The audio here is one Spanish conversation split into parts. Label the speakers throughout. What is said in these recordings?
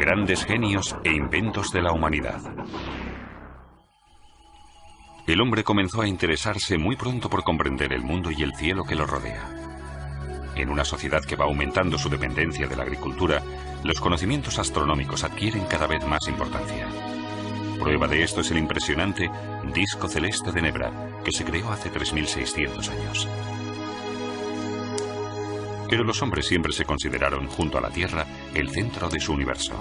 Speaker 1: Grandes genios e inventos de la humanidad. El hombre comenzó a interesarse muy pronto por comprender el mundo y el cielo que lo rodea. En una sociedad que va aumentando su dependencia de la agricultura, los conocimientos astronómicos adquieren cada vez más importancia. Prueba de esto es el impresionante disco celeste de Nebra, que se creó hace 3600 años. Pero los hombres siempre se consideraron, junto a la Tierra, el centro de su universo.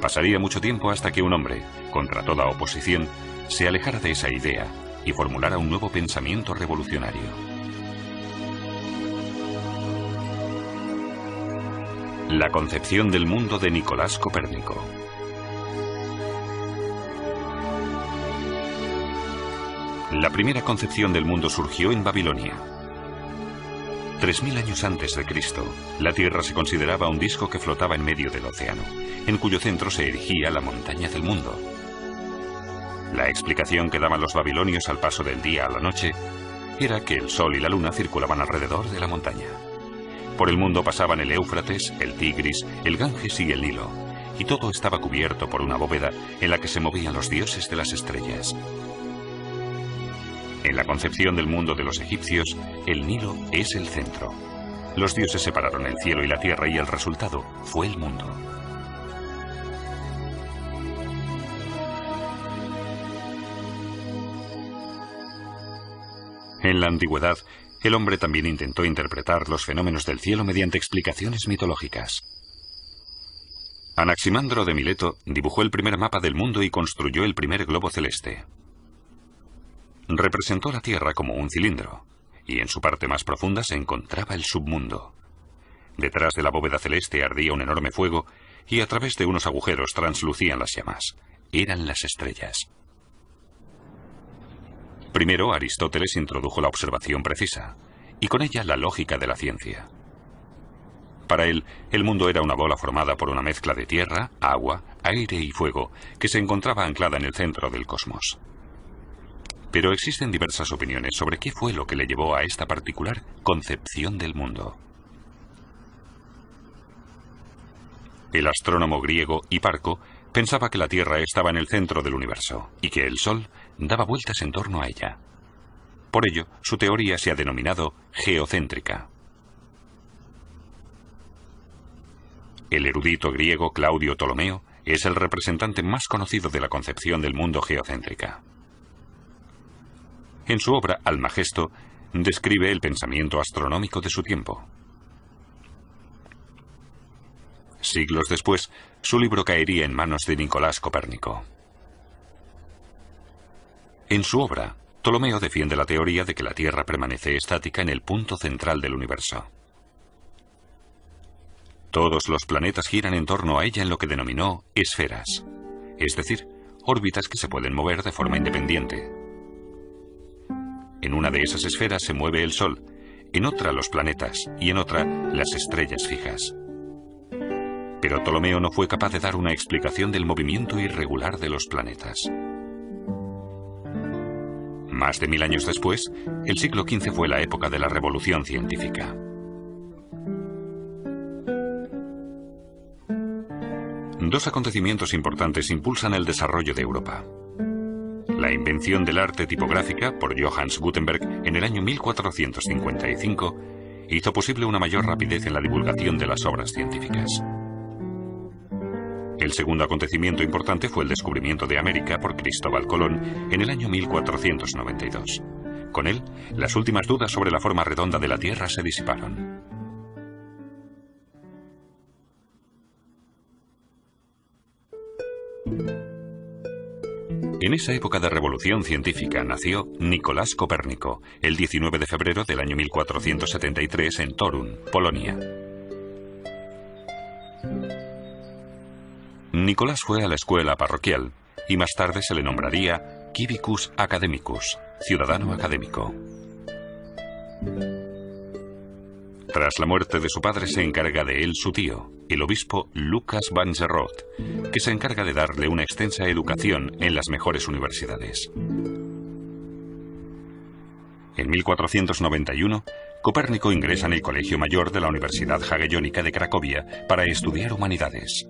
Speaker 1: Pasaría mucho tiempo hasta que un hombre, contra toda oposición, se alejara de esa idea y formulara un nuevo pensamiento revolucionario. La concepción del mundo de Nicolás Copérnico. La primera concepción del mundo surgió en Babilonia. 3000 años antes de Cristo, la Tierra se consideraba un disco que flotaba en medio del océano, en cuyo centro se erigía la montaña del mundo. La explicación que daban los babilonios al paso del día a la noche era que el sol y la luna circulaban alrededor de la montaña. Por el mundo pasaban el Éufrates, el Tigris, el Ganges y el Nilo, y todo estaba cubierto por una bóveda en la que se movían los dioses de las estrellas. En la concepción del mundo de los egipcios, el Nilo es el centro. Los dioses separaron el cielo y la tierra y el resultado fue el mundo. En la antigüedad, el hombre también intentó interpretar los fenómenos del cielo mediante explicaciones mitológicas. Anaximandro de Mileto dibujó el primer mapa del mundo y construyó el primer globo celeste. Representó la Tierra como un cilindro, y en su parte más profunda se encontraba el submundo. Detrás de la bóveda celeste ardía un enorme fuego, y a través de unos agujeros translucían las llamas. Eran las estrellas. Primero, Aristóteles introdujo la observación precisa, y con ella la lógica de la ciencia. Para él, el mundo era una bola formada por una mezcla de tierra, agua, aire y fuego, que se encontraba anclada en el centro del cosmos. Pero existen diversas opiniones sobre qué fue lo que le llevó a esta particular concepción del mundo. El astrónomo griego Hiparco pensaba que la Tierra estaba en el centro del universo y que el Sol daba vueltas en torno a ella. Por ello, su teoría se ha denominado geocéntrica. El erudito griego Claudio Ptolomeo es el representante más conocido de la concepción del mundo geocéntrica. En su obra Almagesto describe el pensamiento astronómico de su tiempo. Siglos después, su libro caería en manos de Nicolás Copérnico. En su obra, Ptolomeo defiende la teoría de que la Tierra permanece estática en el punto central del universo. Todos los planetas giran en torno a ella en lo que denominó esferas, es decir, órbitas que se pueden mover de forma independiente. En una de esas esferas se mueve el Sol, en otra los planetas y en otra las estrellas fijas. Pero Ptolomeo no fue capaz de dar una explicación del movimiento irregular de los planetas. Más de 1000 años después, el siglo XV fue la época de la revolución científica. Dos acontecimientos importantes impulsan el desarrollo de Europa. La invención del arte tipográfica por Johannes Gutenberg en el año 1455 hizo posible una mayor rapidez en la divulgación de las obras científicas. El segundo acontecimiento importante fue el descubrimiento de América por Cristóbal Colón en el año 1492. Con él, las últimas dudas sobre la forma redonda de la Tierra se disiparon. En esa época de revolución científica nació Nicolás Copérnico, el 19 de febrero del año 1473 en Torun, Polonia. Nicolás fue a la escuela parroquial y más tarde se le nombraría Civicus Academicus, ciudadano académico. Tras la muerte de su padre se encarga de él su tío, el obispo Lucas van Gerrood, que se encarga de darle una extensa educación en las mejores universidades. En 1491, Copérnico ingresa en el Colegio Mayor de la Universidad Jagellónica de Cracovia para estudiar humanidades.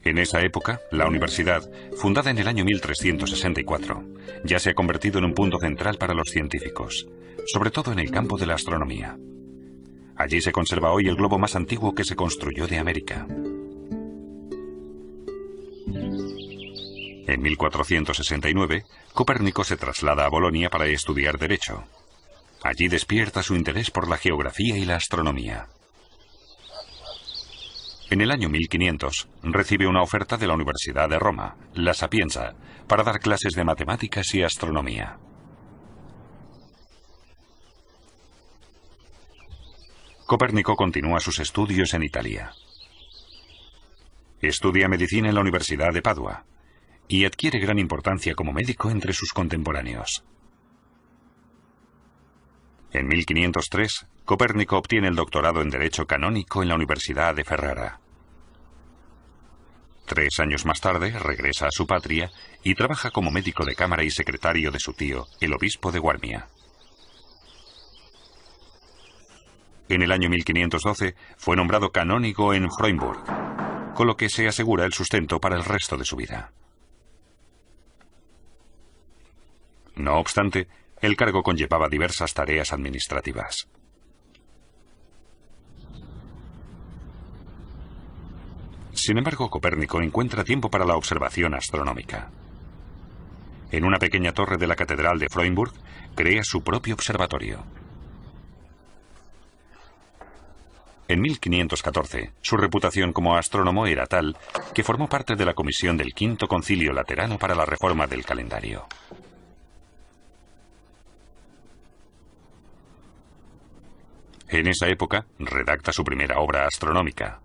Speaker 1: En esa época, la universidad, fundada en el año 1364, ya se ha convertido en un punto central para los científicos, sobre todo en el campo de la astronomía. Allí se conserva hoy el globo más antiguo que se construyó de América. En 1469, Copérnico se traslada a Bolonia para estudiar Derecho. Allí despierta su interés por la geografía y la astronomía. En el año 1500, recibe una oferta de la Universidad de Roma, La Sapienza, para dar clases de matemáticas y astronomía. Copérnico continúa sus estudios en Italia. Estudia medicina en la Universidad de Padua y adquiere gran importancia como médico entre sus contemporáneos. En 1503, Copérnico obtiene el doctorado en Derecho Canónico en la Universidad de Ferrara. 3 años más tarde regresa a su patria y trabaja como médico de cámara y secretario de su tío, el obispo de Guarmia. En el año 1512 fue nombrado canónigo en Freudenburg, con lo que se asegura el sustento para el resto de su vida. No obstante, el cargo conllevaba diversas tareas administrativas. Sin embargo, Copérnico encuentra tiempo para la observación astronómica. En una pequeña torre de la Catedral de Freudenburg, crea su propio observatorio. En 1514, su reputación como astrónomo era tal que formó parte de la comisión del Quinto Concilio Laterano para la reforma del calendario. En esa época, redacta su primera obra astronómica,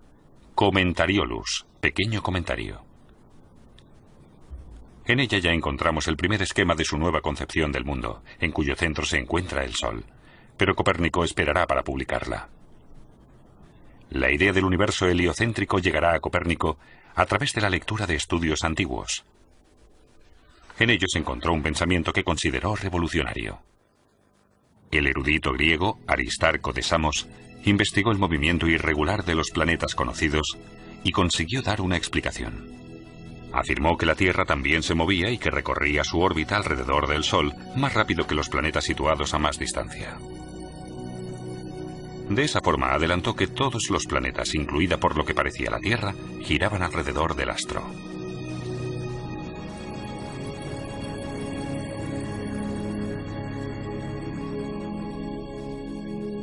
Speaker 1: Commentariolus, pequeño comentario. En ella ya encontramos el primer esquema de su nueva concepción del mundo, en cuyo centro se encuentra el Sol, pero Copérnico esperará para publicarla. La idea del universo heliocéntrico llegará a Copérnico a través de la lectura de estudios antiguos. En ellos encontró un pensamiento que consideró revolucionario. El erudito griego Aristarco de Samos investigó el movimiento irregular de los planetas conocidos y consiguió dar una explicación. Afirmó que la Tierra también se movía y que recorría su órbita alrededor del Sol más rápido que los planetas situados a más distancia. De esa forma adelantó que todos los planetas, incluida por lo que parecía la Tierra, giraban alrededor del astro.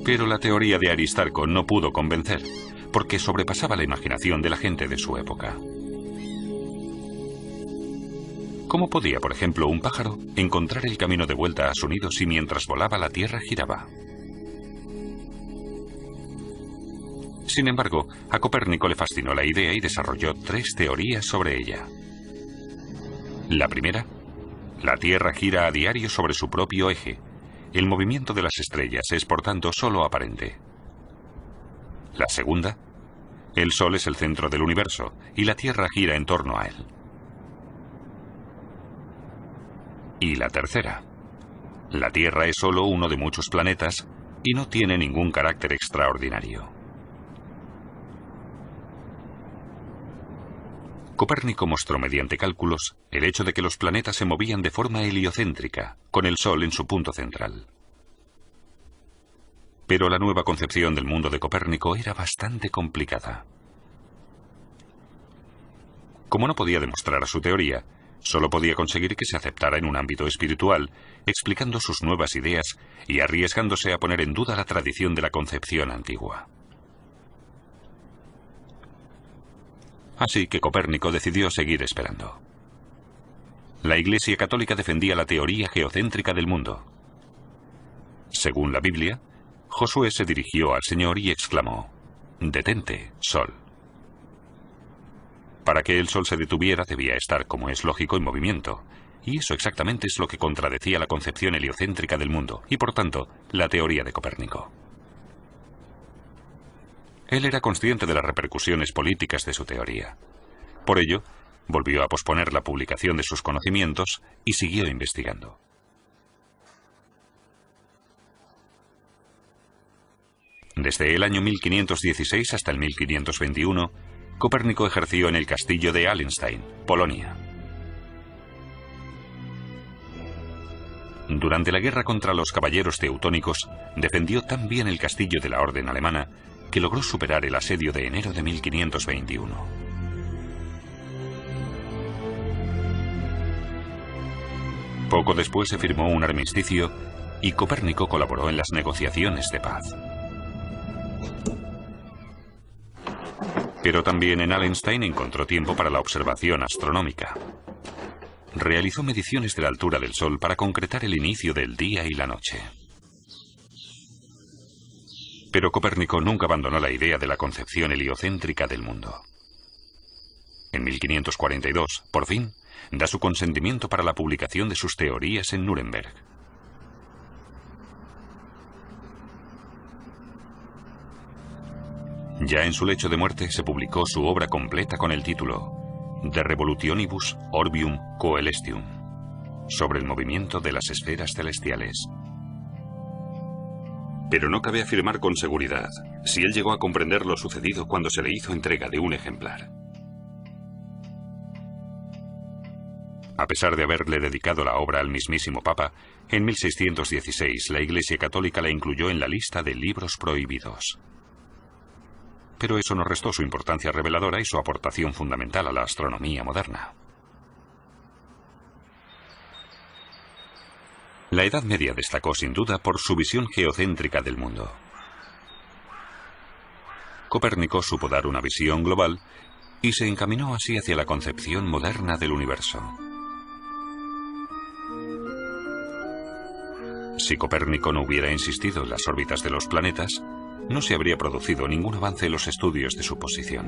Speaker 1: Pero la teoría de Aristarco no pudo convencer, porque sobrepasaba la imaginación de la gente de su época. ¿Cómo podía, por ejemplo, un pájaro encontrar el camino de vuelta a su nido si mientras volaba la Tierra giraba? Sin embargo, a Copérnico le fascinó la idea y desarrolló 3 teorías sobre ella. La primera, la Tierra gira a diario sobre su propio eje. El movimiento de las estrellas es, por tanto, solo aparente. La segunda, el Sol es el centro del universo y la Tierra gira en torno a él. Y la tercera, la Tierra es solo uno de muchos planetas y no tiene ningún carácter extraordinario. Copérnico mostró mediante cálculos el hecho de que los planetas se movían de forma heliocéntrica, con el Sol en su punto central. Pero la nueva concepción del mundo de Copérnico era bastante complicada. Como no podía demostrar su teoría, solo podía conseguir que se aceptara en un ámbito espiritual, explicando sus nuevas ideas y arriesgándose a poner en duda la tradición de la concepción antigua. Así que Copérnico decidió seguir esperando. La Iglesia Católica defendía la teoría geocéntrica del mundo. Según la Biblia, Josué se dirigió al Señor y exclamó: «Detente, Sol». Para que el Sol se detuviera debía estar, como es lógico, en movimiento, y eso exactamente es lo que contradecía la concepción heliocéntrica del mundo, y por tanto, la teoría de Copérnico. Él era consciente de las repercusiones políticas de su teoría. Por ello, volvió a posponer la publicación de sus conocimientos y siguió investigando. Desde el año 1516 hasta el 1521, Copérnico ejerció en el castillo de Allenstein, Polonia. Durante la guerra contra los caballeros teutónicos, defendió tan bien el castillo de la Orden Alemana que logró superar el asedio de enero de 1521. Poco después se firmó un armisticio y Copérnico colaboró en las negociaciones de paz. Pero también en Allenstein encontró tiempo para la observación astronómica. Realizó mediciones de la altura del Sol para concretar el inicio del día y la noche. Pero Copérnico nunca abandonó la idea de la concepción heliocéntrica del mundo. En 1542, por fin, da su consentimiento para la publicación de sus teorías en Nuremberg. Ya en su lecho de muerte se publicó su obra completa con el título De Revolutionibus Orbium Coelestium, sobre el movimiento de las esferas celestiales. Pero no cabe afirmar con seguridad si él llegó a comprender lo sucedido cuando se le hizo entrega de un ejemplar. A pesar de haberle dedicado la obra al mismísimo Papa, en 1616 la Iglesia Católica la incluyó en la lista de libros prohibidos. Pero eso no restó su importancia reveladora y su aportación fundamental a la astronomía moderna. La Edad Media destacó sin duda por su visión geocéntrica del mundo. Copérnico supo dar una visión global y se encaminó así hacia la concepción moderna del universo. Si Copérnico no hubiera insistido en las órbitas de los planetas, no se habría producido ningún avance en los estudios de su posición.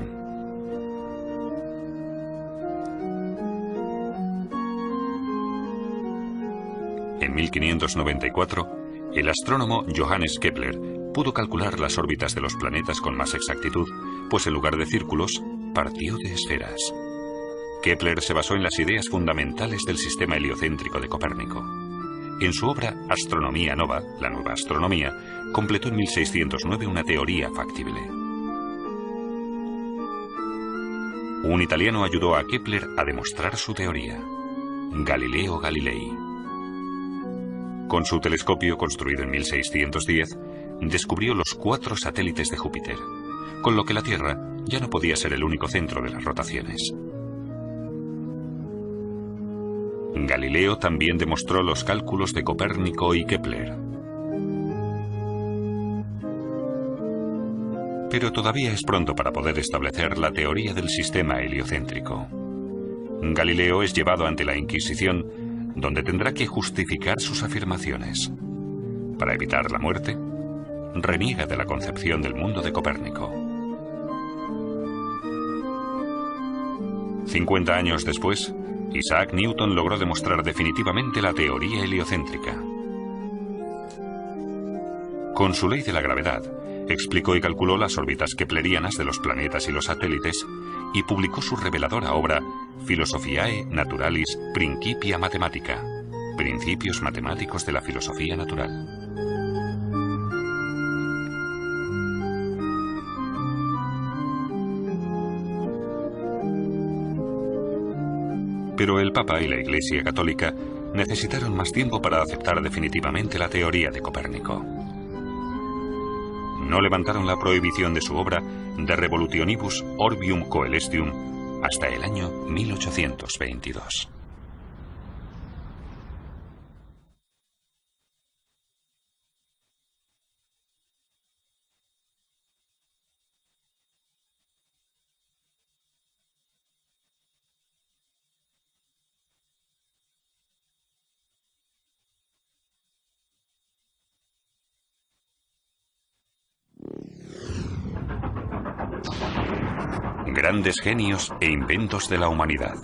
Speaker 1: En 1594, el astrónomo Johannes Kepler pudo calcular las órbitas de los planetas con más exactitud, pues en lugar de círculos, partió de esferas. Kepler se basó en las ideas fundamentales del sistema heliocéntrico de Copérnico. En su obra Astronomía Nova, la nueva astronomía, completó en 1609 una teoría factible. Un italiano ayudó a Kepler a demostrar su teoría, Galileo Galilei. Con su telescopio, construido en 1610, descubrió los 4 satélites de Júpiter, con lo que la Tierra ya no podía ser el único centro de las rotaciones. Galileo también demostró los cálculos de Copérnico y Kepler. Pero todavía es pronto para poder establecer la teoría del sistema heliocéntrico. Galileo es llevado ante la Inquisición, donde tendrá que justificar sus afirmaciones. Para evitar la muerte, reniega de la concepción del mundo de Copérnico. 50 años después, Isaac Newton logró demostrar definitivamente la teoría heliocéntrica. Con su ley de la gravedad, explicó y calculó las órbitas keplerianas de los planetas y los satélites y publicó su reveladora obra Philosophiae Naturalis Principia Mathematica, Principios Matemáticos de la Filosofía Natural. Pero el Papa y la Iglesia Católica necesitaron más tiempo para aceptar definitivamente la teoría de Copérnico. No levantaron la prohibición de su obra De Revolutionibus Orbium Coelestium hasta el año 1822. Grandes genios e inventos de la humanidad.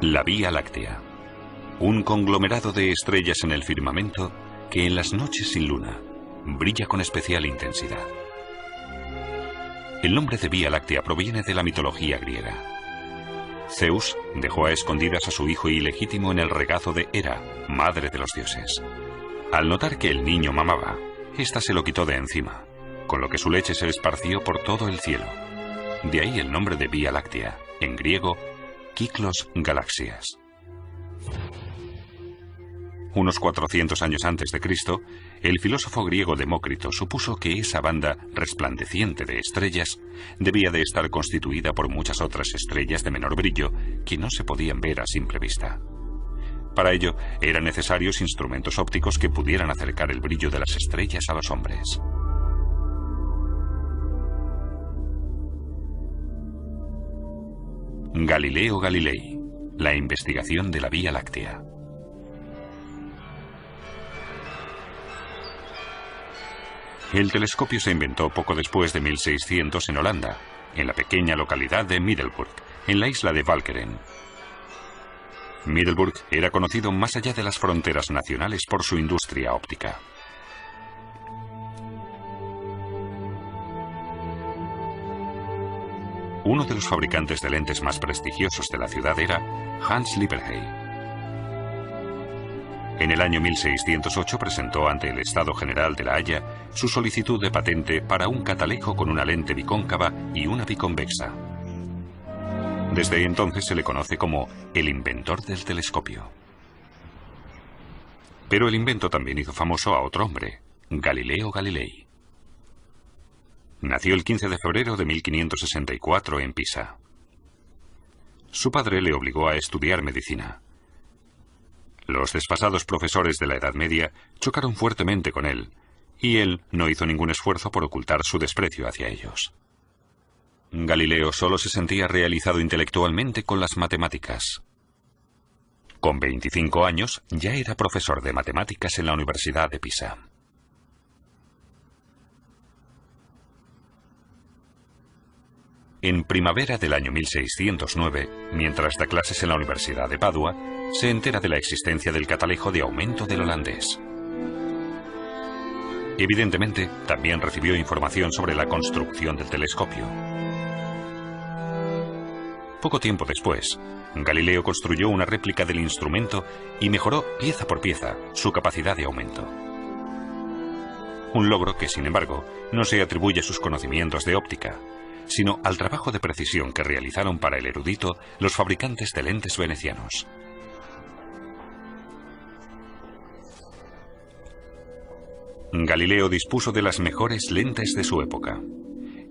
Speaker 1: La Vía Láctea, un conglomerado de estrellas en el firmamento que en las noches sin luna brilla con especial intensidad. El nombre de Vía Láctea proviene de la mitología griega. Zeus dejó a escondidas a su hijo ilegítimo en el regazo de Hera, madre de los dioses. Al notar que el niño mamaba, ésta se lo quitó de encima, con lo que su leche se esparció por todo el cielo. De ahí el nombre de Vía Láctea, en griego, Kyklos Galaxias. Unos 400 años antes de Cristo, el filósofo griego Demócrito supuso que esa banda resplandeciente de estrellas debía de estar constituida por muchas otras estrellas de menor brillo que no se podían ver a simple vista. Para ello, eran necesarios instrumentos ópticos que pudieran acercar el brillo de las estrellas a los hombres. Galileo Galilei, la investigación de la Vía Láctea. El telescopio se inventó poco después de 1600 en Holanda, en la pequeña localidad de Middelburg, en la isla de Walcheren. Middelburg era conocido más allá de las fronteras nacionales por su industria óptica. Uno de los fabricantes de lentes más prestigiosos de la ciudad era Hans Lippershey. En el año 1608 presentó ante el Estado General de La Haya su solicitud de patente para un catalejo con una lente bicóncava y una biconvexa. Desde entonces se le conoce como el inventor del telescopio. Pero el invento también hizo famoso a otro hombre, Galileo Galilei. Nació el 15 de febrero de 1564 en Pisa. Su padre le obligó a estudiar medicina. Los desfasados profesores de la Edad Media chocaron fuertemente con él, y él no hizo ningún esfuerzo por ocultar su desprecio hacia ellos. Galileo solo se sentía realizado intelectualmente con las matemáticas. Con 25 años ya era profesor de matemáticas en la Universidad de Pisa. En primavera del año 1609, mientras da clases en la Universidad de Padua, se entera de la existencia del catalejo de aumento del holandés. Evidentemente, también recibió información sobre la construcción del telescopio. Poco tiempo después, Galileo construyó una réplica del instrumento y mejoró pieza por pieza su capacidad de aumento. Un logro que, sin embargo, no se atribuye a sus conocimientos de óptica, sino al trabajo de precisión que realizaron para el erudito los fabricantes de lentes venecianos. Galileo dispuso de las mejores lentes de su época,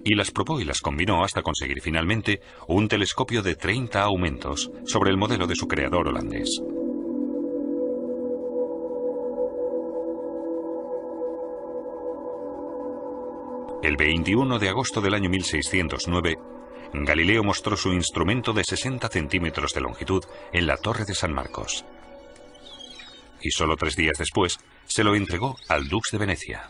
Speaker 1: y las probó y las combinó hasta conseguir finalmente un telescopio de 30 aumentos sobre el modelo de su creador holandés. El 21 de agosto del año 1609, Galileo mostró su instrumento de 60 centímetros de longitud en la Torre de San Marcos. Y solo 3 días después se lo entregó al Dux de Venecia.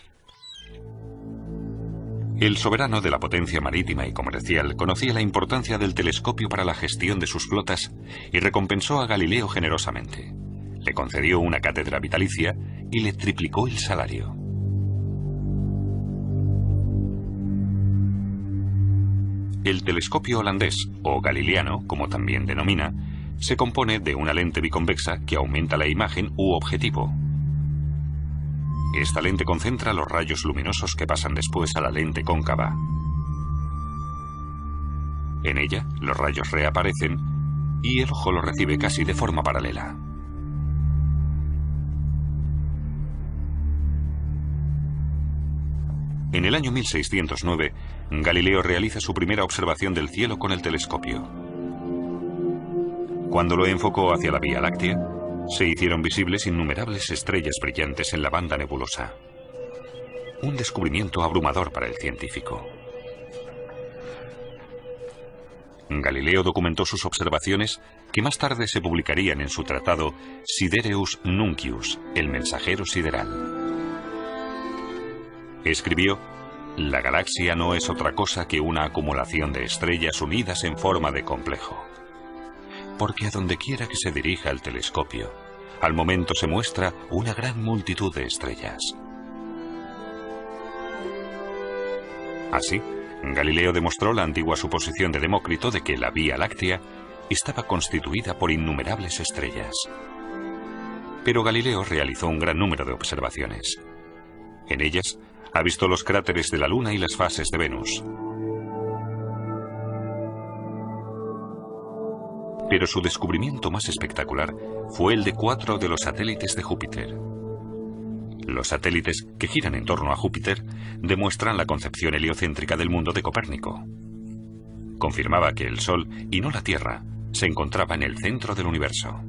Speaker 1: El soberano de la potencia marítima y comercial conocía la importancia del telescopio para la gestión de sus flotas y recompensó a Galileo generosamente. Le concedió una cátedra vitalicia y le triplicó el salario. El telescopio holandés, o galileano, como también denomina, se compone de una lente biconvexa que aumenta la imagen u objetivo. Esta lente concentra los rayos luminosos que pasan después a la lente cóncava. En ella, los rayos reaparecen y el ojo los recibe casi de forma paralela. En el año 1609, Galileo realiza su primera observación del cielo con el telescopio. Cuando lo enfocó hacia la Vía Láctea, se hicieron visibles innumerables estrellas brillantes en la banda nebulosa. Un descubrimiento abrumador para el científico. Galileo documentó sus observaciones, que más tarde se publicarían en su tratado Sidereus Nuncius, el mensajero sideral. Escribió: la galaxia no es otra cosa que una acumulación de estrellas unidas en forma de complejo. Porque a donde quiera que se dirija el telescopio, al momento se muestra una gran multitud de estrellas. Así, Galileo demostró la antigua suposición de Demócrito de que la Vía Láctea estaba constituida por innumerables estrellas. pero Galileo realizó un gran número de observaciones. En ellas, ha visto los cráteres de la Luna y las fases de Venus. Pero su descubrimiento más espectacular fue el de 4 de los satélites de Júpiter. Los satélites que giran en torno a Júpiter demuestran la concepción heliocéntrica del mundo de Copérnico. Confirmaba que el Sol, y no la Tierra, se encontraba en el centro del universo.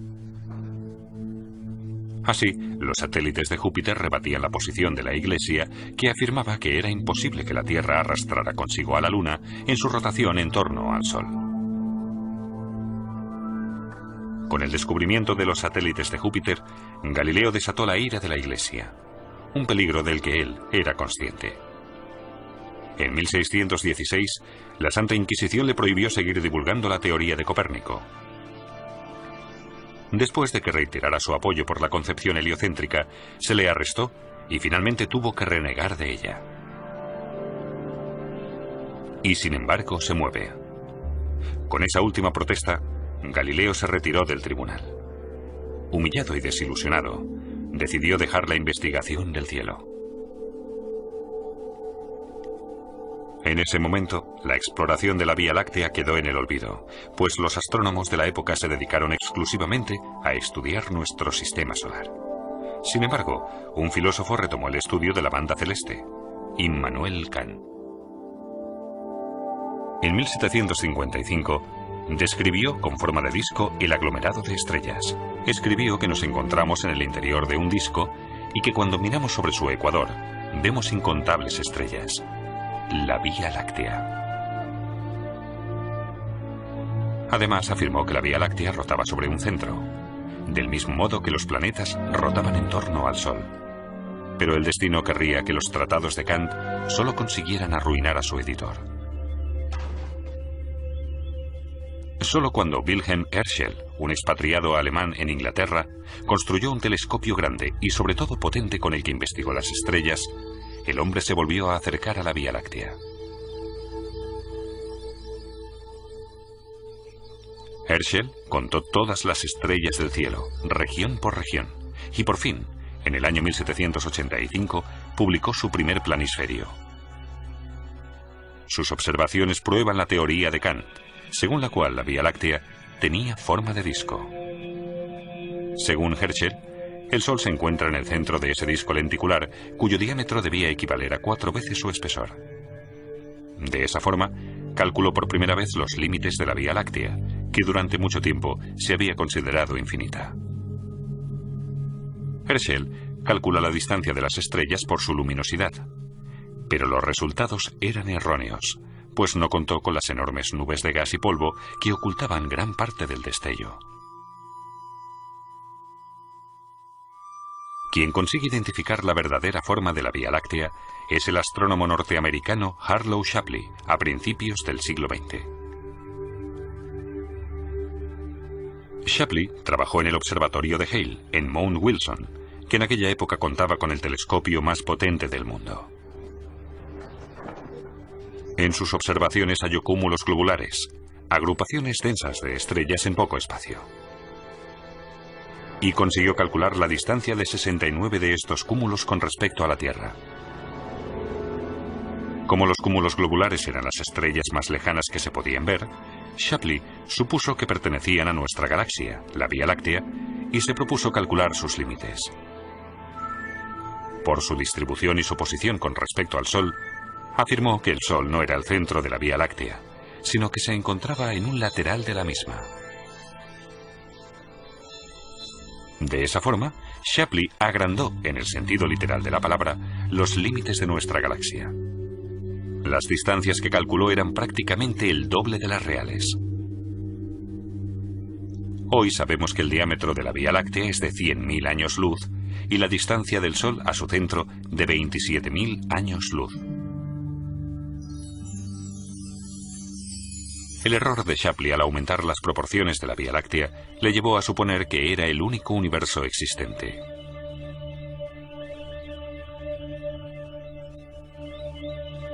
Speaker 1: Así, los satélites de Júpiter rebatían la posición de la Iglesia, que afirmaba que era imposible que la Tierra arrastrara consigo a la Luna en su rotación en torno al Sol. Con el descubrimiento de los satélites de Júpiter, Galileo desató la ira de la Iglesia, un peligro del que él era consciente. En 1616, la Santa Inquisición le prohibió seguir divulgando la teoría de Copérnico. Después de que reiterara su apoyo por la concepción heliocéntrica, se le arrestó y finalmente tuvo que renegar de ella. Y sin embargo se mueve. Con esa última protesta, Galileo se retiró del tribunal. Humillado y desilusionado, decidió dejar la investigación del cielo. En ese momento, la exploración de la Vía Láctea quedó en el olvido, pues los astrónomos de la época se dedicaron exclusivamente a estudiar nuestro sistema solar. Sin embargo, un filósofo retomó el estudio de la banda celeste, Immanuel Kant. En 1755, describió con forma de disco el aglomerado de estrellas. Escribió que nos encontramos en el interior de un disco y que cuando miramos sobre su ecuador, vemos incontables estrellas. La Vía Láctea. Además, afirmó que la Vía Láctea rotaba sobre un centro, del mismo modo que los planetas rotaban en torno al Sol. Pero el destino querría que los tratados de Kant solo consiguieran arruinar a su editor. Solo cuando Wilhelm Herschel, un expatriado alemán en Inglaterra, construyó un telescopio grande y sobre todo potente con el que investigó las estrellas, el hombre se volvió a acercar a la Vía Láctea. Herschel contó todas las estrellas del cielo, región por región, y por fin, en el año 1785, publicó su primer planisferio. Sus observaciones prueban la teoría de Kant, según la cual la Vía Láctea tenía forma de disco. Según Herschel, el Sol se encuentra en el centro de ese disco lenticular, cuyo diámetro debía equivaler a 4 veces su espesor. De esa forma, calculó por primera vez los límites de la Vía Láctea, que durante mucho tiempo se había considerado infinita. Herschel calcula la distancia de las estrellas por su luminosidad, pero los resultados eran erróneos, pues no contó con las enormes nubes de gas y polvo que ocultaban gran parte del destello. Quien consigue identificar la verdadera forma de la Vía Láctea es el astrónomo norteamericano Harlow Shapley, a principios del siglo XX. Shapley trabajó en el observatorio de Hale, en Mount Wilson, que en aquella época contaba con el telescopio más potente del mundo. En sus observaciones halló cúmulos globulares, agrupaciones densas de estrellas en poco espacio. Y consiguió calcular la distancia de 69 de estos cúmulos con respecto a la Tierra. Como los cúmulos globulares eran las estrellas más lejanas que se podían ver, Shapley supuso que pertenecían a nuestra galaxia, la Vía Láctea, y se propuso calcular sus límites. Por su distribución y su posición con respecto al Sol, afirmó que el Sol no era el centro de la Vía Láctea, sino que se encontraba en un lateral de la misma. De esa forma, Shapley agrandó, en el sentido literal de la palabra, los límites de nuestra galaxia. Las distancias que calculó eran prácticamente el doble de las reales. Hoy sabemos que el diámetro de la Vía Láctea es de 100.000 años luz y la distancia del Sol a su centro de 27.000 años luz. El error de Shapley al aumentar las proporciones de la Vía Láctea le llevó a suponer que era el único universo existente.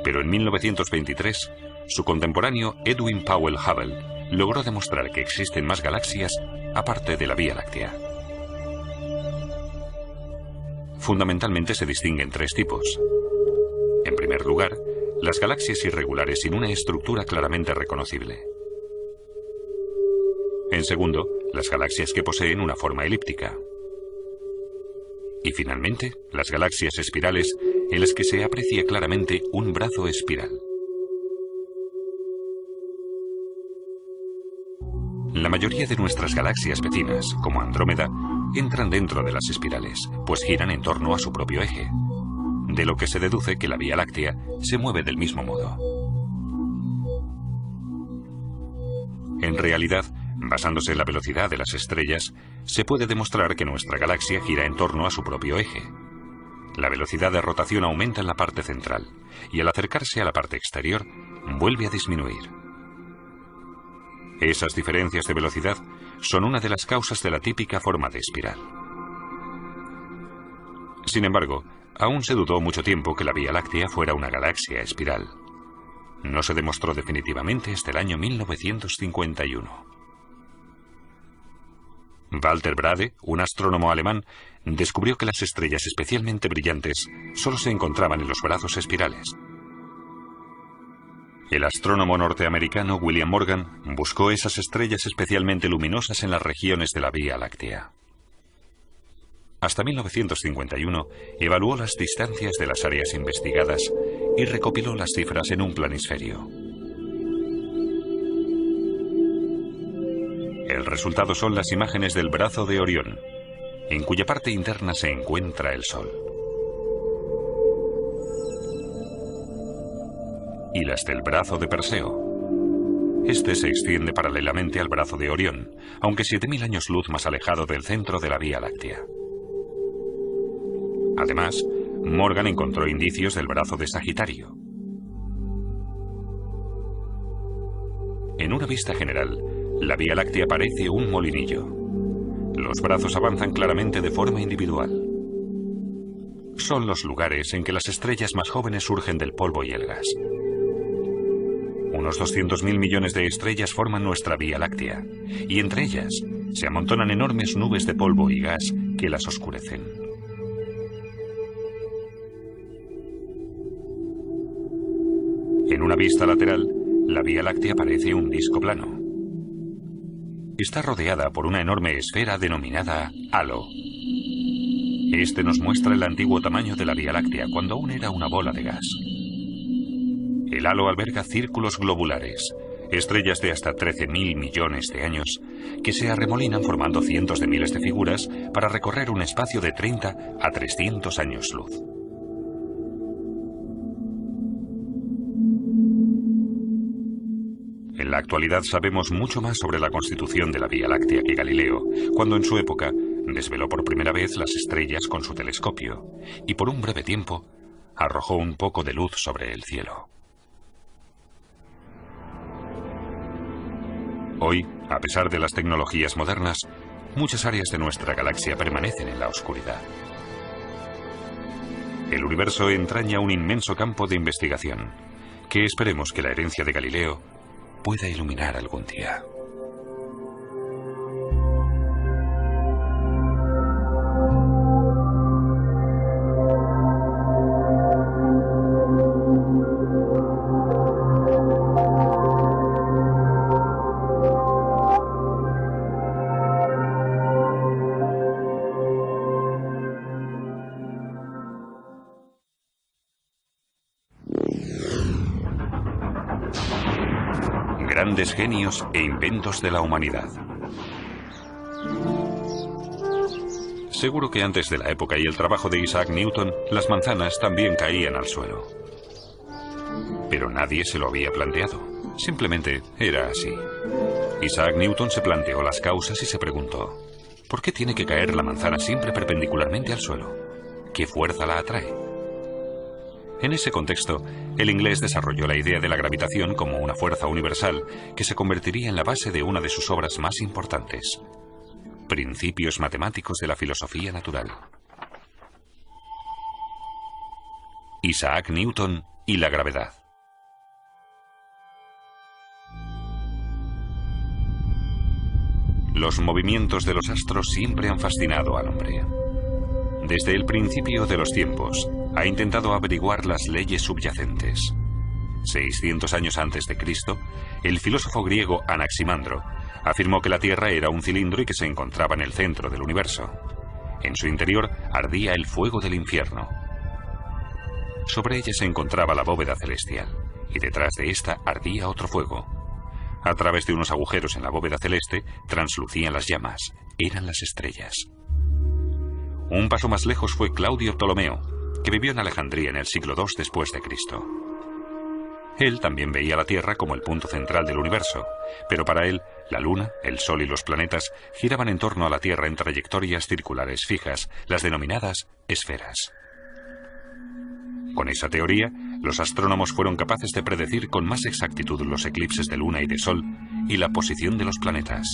Speaker 1: Pero en 1923, su contemporáneo Edwin Powell Hubble logró demostrar que existen más galaxias aparte de la Vía Láctea. Fundamentalmente se distinguen tres tipos. En primer lugar, las galaxias irregulares sin una estructura claramente reconocible. En segundo, las galaxias que poseen una forma elíptica. Y finalmente, las galaxias espirales en las que se aprecia claramente un brazo espiral. La mayoría de nuestras galaxias vecinas, como Andrómeda, entran dentro de las espirales, pues giran en torno a su propio eje, de lo que se deduce que la Vía Láctea se mueve del mismo modo. En realidad, basándose en la velocidad de las estrellas, se puede demostrar que nuestra galaxia gira en torno a su propio eje. La velocidad de rotación aumenta en la parte central, y al acercarse a la parte exterior, vuelve a disminuir. Esas diferencias de velocidad son una de las causas de la típica forma de espiral. Sin embargo, aún se dudó mucho tiempo que la Vía Láctea fuera una galaxia espiral. No se demostró definitivamente hasta el año 1951. Walter Brade, un astrónomo alemán, descubrió que las estrellas especialmente brillantes solo se encontraban en los brazos espirales. El astrónomo norteamericano William Morgan buscó esas estrellas especialmente luminosas en las regiones de la Vía Láctea. Hasta 1951 evaluó las distancias de las áreas investigadas y recopiló las cifras en un planisferio. El resultado son las imágenes del brazo de Orión, en cuya parte interna se encuentra el Sol. Y las del brazo de Perseo. Este se extiende paralelamente al brazo de Orión, aunque 7000 años luz más alejado del centro de la Vía Láctea. Además, Morgan encontró indicios del brazo de Sagitario. En una vista general, la Vía Láctea parece un molinillo. Los brazos avanzan claramente de forma individual. Son los lugares en que las estrellas más jóvenes surgen del polvo y el gas. Unos 200.000 millones de estrellas forman nuestra Vía Láctea, y entre ellas se amontonan enormes nubes de polvo y gas que las oscurecen. En una vista lateral, la Vía Láctea parece un disco plano. Está rodeada por una enorme esfera denominada halo. Este nos muestra el antiguo tamaño de la Vía Láctea cuando aún era una bola de gas. El halo alberga círculos globulares, estrellas de hasta 13.000 millones de años, que se arremolinan formando cientos de miles de figuras para recorrer un espacio de 30 a 300 años luz. En la actualidad sabemos mucho más sobre la constitución de la Vía Láctea que Galileo, cuando en su época desveló por primera vez las estrellas con su telescopio y por un breve tiempo arrojó un poco de luz sobre el cielo. Hoy, a pesar de las tecnologías modernas, muchas áreas de nuestra galaxia permanecen en la oscuridad. El universo entraña un inmenso campo de investigación, que esperemos que la herencia de Galileo pueda iluminar algún día. Grandes genios e inventos de la humanidad. Seguro que antes de la época y el trabajo de Isaac Newton, las manzanas también caían al suelo. Pero nadie se lo había planteado. Simplemente era así. Isaac Newton se planteó las causas y se preguntó: ¿por qué tiene que caer la manzana siempre perpendicularmente al suelo? ¿Qué fuerza la atrae? En ese contexto, el inglés desarrolló la idea de la gravitación como una fuerza universal que se convertiría en la base de una de sus obras más importantes: Principios matemáticos de la filosofía natural. Isaac Newton y la gravedad. Los movimientos de los astros siempre han fascinado al hombre. desde el principio de los tiempos, ha intentado averiguar las leyes subyacentes. 600 años antes de Cristo, el filósofo griego Anaximandro afirmó que la Tierra era un cilindro y que se encontraba en el centro del universo. En su interior ardía el fuego del infierno. Sobre ella se encontraba la bóveda celestial, y detrás de esta ardía otro fuego. A través de unos agujeros en la bóveda celeste translucían las llamas, eran las estrellas. Un paso más lejos fue Claudio Ptolomeo, que vivió en Alejandría en el siglo II después de Cristo. Él también veía la Tierra como el punto central del universo, pero para él, la Luna, el Sol y los planetas giraban en torno a la Tierra en trayectorias circulares fijas, las denominadas esferas. Con esa teoría, los astrónomos fueron capaces de predecir con más exactitud los eclipses de Luna y de Sol y la posición de los planetas.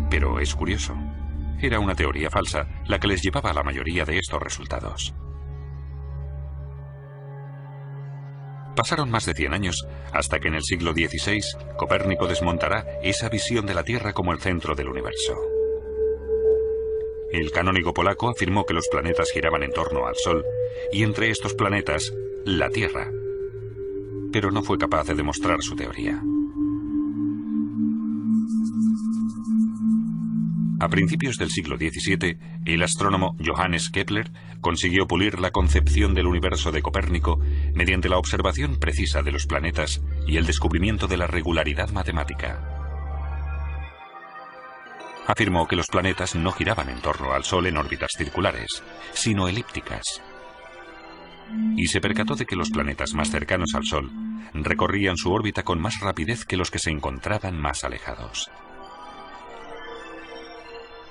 Speaker 1: Pero es curioso, era una teoría falsa la que les llevaba a la mayoría de estos resultados. Pasaron más de 100 años hasta que en el siglo XVI Copérnico desmontará esa visión de la Tierra como el centro del universo. El canónigo polaco afirmó que los planetas giraban en torno al Sol y entre estos planetas, la Tierra. Pero no fue capaz de demostrar su teoría. A principios del siglo XVII, el astrónomo Johannes Kepler consiguió pulir la concepción del universo de Copérnico mediante la observación precisa de los planetas y el descubrimiento de la regularidad matemática. Afirmó que los planetas no giraban en torno al Sol en órbitas circulares, sino elípticas. Y se percató de que los planetas más cercanos al Sol recorrían su órbita con más rapidez que los que se encontraban más alejados.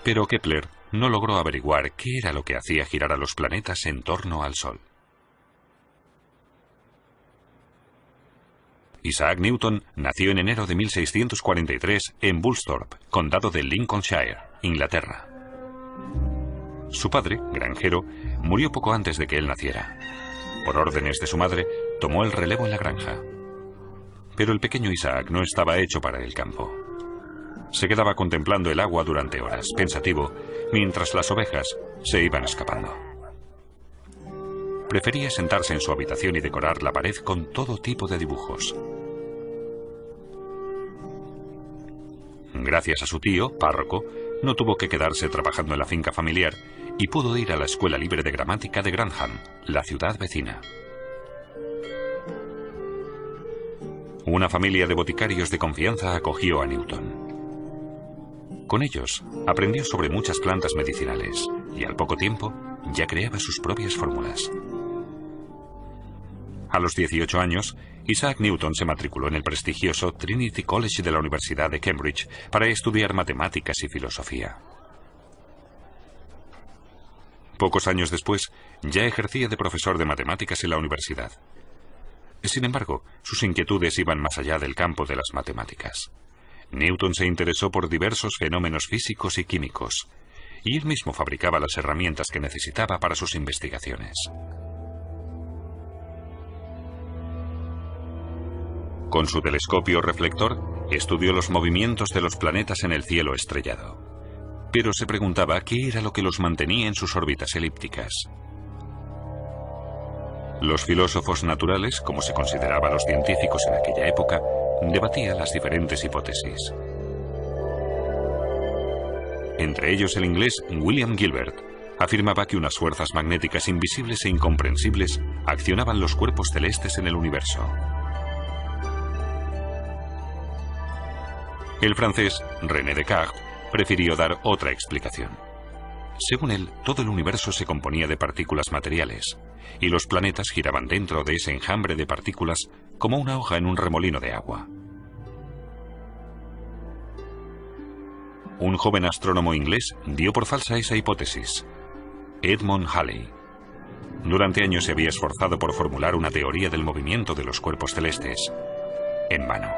Speaker 1: Pero Kepler no logró averiguar qué era lo que hacía girar a los planetas en torno al Sol. Isaac Newton nació en enero de 1643 en Woolsthorpe, condado de Lincolnshire, Inglaterra. Su padre, granjero, murió poco antes de que él naciera. Por órdenes de su madre, tomó el relevo en la granja. Pero el pequeño Isaac no estaba hecho para el campo. Se quedaba contemplando el agua durante horas, pensativo, mientras las ovejas se iban escapando. Prefería sentarse en su habitación y decorar la pared con todo tipo de dibujos. Gracias a su tío, párroco, no tuvo que quedarse trabajando en la finca familiar y pudo ir a la Escuela Libre de Gramática de Grantham, la ciudad vecina. Una familia de boticarios de confianza acogió a Newton. Con ellos aprendió sobre muchas plantas medicinales y al poco tiempo ya creaba sus propias fórmulas. A los 18 años, Isaac Newton se matriculó en el prestigioso Trinity College de la Universidad de Cambridge para estudiar matemáticas y filosofía. Pocos años después, ya ejercía de profesor de matemáticas en la universidad. Sin embargo, sus inquietudes iban más allá del campo de las matemáticas. Newton se interesó por diversos fenómenos físicos y químicos, y él mismo fabricaba las herramientas que necesitaba para sus investigaciones. Con su telescopio reflector, estudió los movimientos de los planetas en el cielo estrellado. Pero se preguntaba qué era lo que los mantenía en sus órbitas elípticas. Los filósofos naturales, como se consideraba a los científicos en aquella época, debatían las diferentes hipótesis. Entre ellos el inglés William Gilbert afirmaba que unas fuerzas magnéticas invisibles e incomprensibles accionaban los cuerpos celestes en el universo. El francés René Descartes prefirió dar otra explicación. Según él, todo el universo se componía de partículas materiales, y los planetas giraban dentro de ese enjambre de partículas como una hoja en un remolino de agua. Un joven astrónomo inglés dio por falsa esa hipótesis, Edmond Halley. Durante años se había esforzado por formular una teoría del movimiento de los cuerpos celestes. En vano.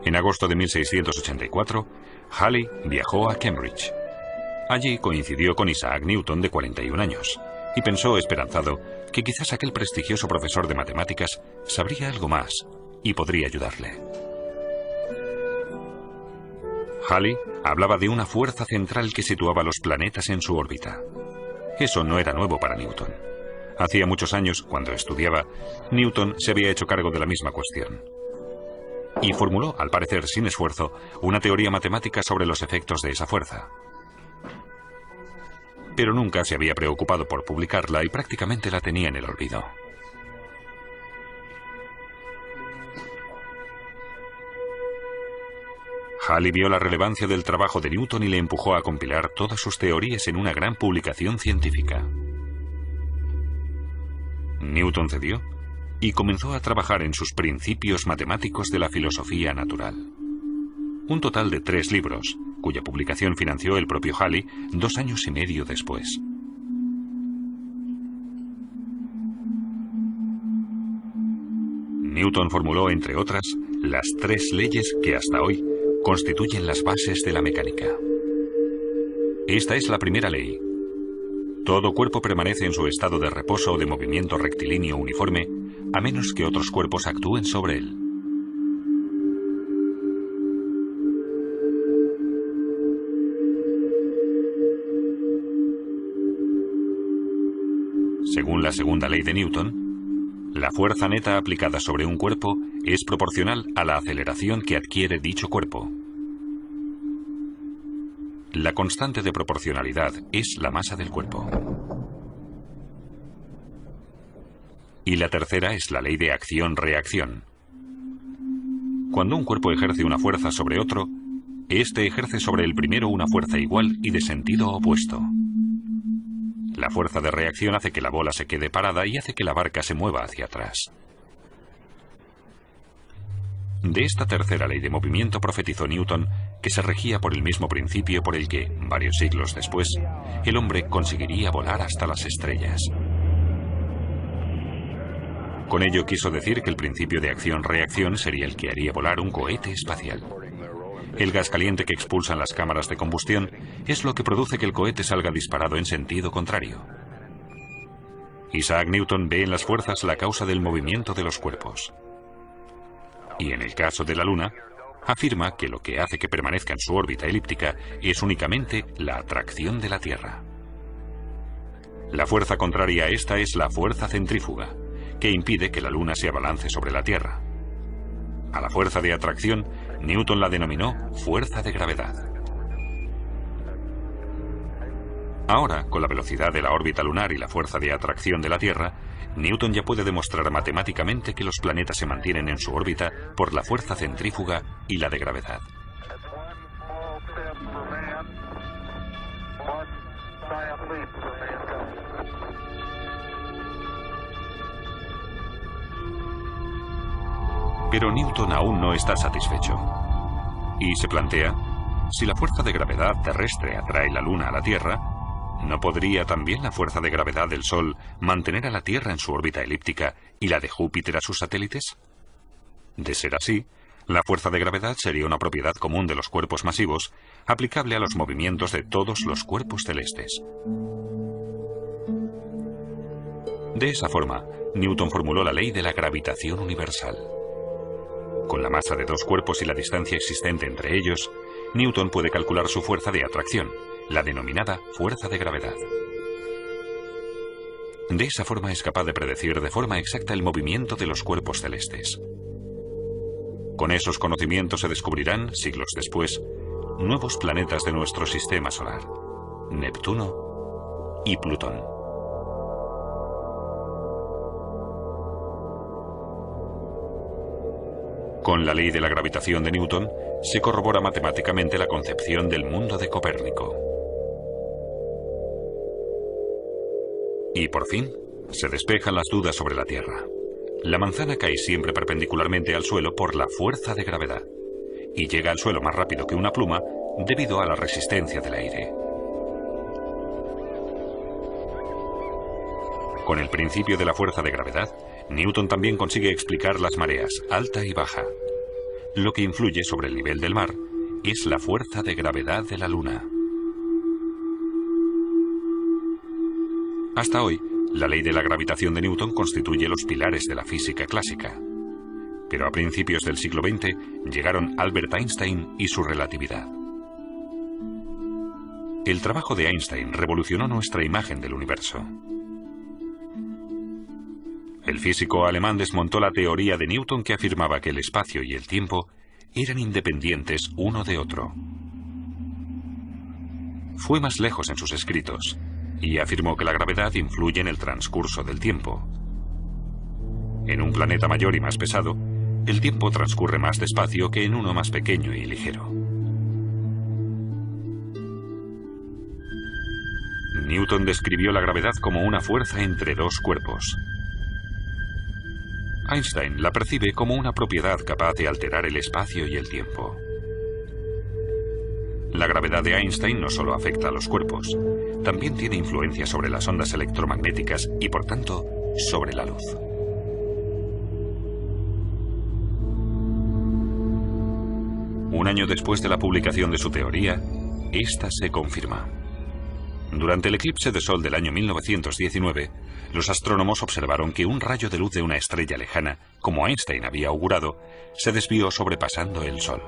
Speaker 1: En agosto de 1684, Halley viajó a Cambridge. Allí coincidió con Isaac Newton, de 41 años, y pensó esperanzado que quizás aquel prestigioso profesor de matemáticas sabría algo más y podría ayudarle. Halley hablaba de una fuerza central que situaba los planetas en su órbita. Eso no era nuevo para Newton. Hacía muchos años, cuando estudiaba, Newton se había hecho cargo de la misma cuestión. Y formuló, al parecer sin esfuerzo, una teoría matemática sobre los efectos de esa fuerza. Pero nunca se había preocupado por publicarla y prácticamente la tenía en el olvido. Halley vio la relevancia del trabajo de Newton y le empujó a compilar todas sus teorías en una gran publicación científica. Newton cedió y comenzó a trabajar en sus principios matemáticos de la filosofía natural. Un total de 3 libros, cuya publicación financió el propio Halley 2 años y medio después. Newton formuló, entre otras, las 3 leyes que hasta hoy constituyen las bases de la mecánica. Esta es la primera ley. Todo cuerpo permanece en su estado de reposo o de movimiento rectilíneo uniforme, a menos que otros cuerpos actúen sobre él. Según la segunda ley de Newton, la fuerza neta aplicada sobre un cuerpo es proporcional a la aceleración que adquiere dicho cuerpo. La constante de proporcionalidad es la masa del cuerpo. Y la tercera es la ley de acción-reacción. Cuando un cuerpo ejerce una fuerza sobre otro, éste ejerce sobre el primero una fuerza igual y de sentido opuesto. La fuerza de reacción hace que la bola se quede parada y hace que la barca se mueva hacia atrás. De esta tercera ley de movimiento profetizó Newton que se regía por el mismo principio por el que, varios siglos después, el hombre conseguiría volar hasta las estrellas. Con ello quiso decir que el principio de acción-reacción sería el que haría volar un cohete espacial. El gas caliente que expulsan las cámaras de combustión es lo que produce que el cohete salga disparado en sentido contrario. Isaac Newton ve en las fuerzas la causa del movimiento de los cuerpos. Y en el caso de la Luna, afirma que lo que hace que permanezca en su órbita elíptica es únicamente la atracción de la Tierra. La fuerza contraria a esta es la fuerza centrífuga, que impide que la Luna se abalance sobre la Tierra. A la fuerza de atracción, Newton la denominó fuerza de gravedad. Ahora, con la velocidad de la órbita lunar y la fuerza de atracción de la Tierra, Newton ya puede demostrar matemáticamente que los planetas se mantienen en su órbita por la fuerza centrífuga y la de gravedad. Pero Newton aún no está satisfecho. Y se plantea, si la fuerza de gravedad terrestre atrae la Luna a la Tierra, ¿no podría también la fuerza de gravedad del Sol mantener a la Tierra en su órbita elíptica y la de Júpiter a sus satélites? De ser así, la fuerza de gravedad sería una propiedad común de los cuerpos masivos, aplicable a los movimientos de todos los cuerpos celestes. De esa forma, Newton formuló la ley de la gravitación universal. Con la masa de 2 cuerpos y la distancia existente entre ellos, Newton puede calcular su fuerza de atracción, la denominada fuerza de gravedad. De esa forma es capaz de predecir de forma exacta el movimiento de los cuerpos celestes. Con esos conocimientos se descubrirán, siglos después, nuevos planetas de nuestro sistema solar, Neptuno y Plutón. Con la ley de la gravitación de Newton, se corrobora matemáticamente la concepción del mundo de Copérnico. Y por fin, se despejan las dudas sobre la Tierra. La manzana cae siempre perpendicularmente al suelo por la fuerza de gravedad, y llega al suelo más rápido que una pluma debido a la resistencia del aire. Con el principio de la fuerza de gravedad, Newton también consigue explicar las mareas, alta y baja. Lo que influye sobre el nivel del mar es la fuerza de gravedad de la Luna. Hasta hoy, la ley de la gravitación de Newton constituye los pilares de la física clásica. Pero a principios del siglo XX llegaron Albert Einstein y su relatividad. El trabajo de Einstein revolucionó nuestra imagen del universo. El físico alemán desmontó la teoría de Newton que afirmaba que el espacio y el tiempo eran independientes uno de otro. Fue más lejos en sus escritos y afirmó que la gravedad influye en el transcurso del tiempo. En un planeta mayor y más pesado, el tiempo transcurre más despacio que en uno más pequeño y ligero. Newton describió la gravedad como una fuerza entre dos cuerpos. Einstein la percibe como una propiedad capaz de alterar el espacio y el tiempo. La gravedad de Einstein no solo afecta a los cuerpos, también tiene influencia sobre las ondas electromagnéticas y, por tanto, sobre la luz. Un año después de la publicación de su teoría, esta se confirma. Durante el eclipse de Sol del año 1919, los astrónomos observaron que un rayo de luz de una estrella lejana, como Einstein había augurado, se desvió sobrepasando el Sol.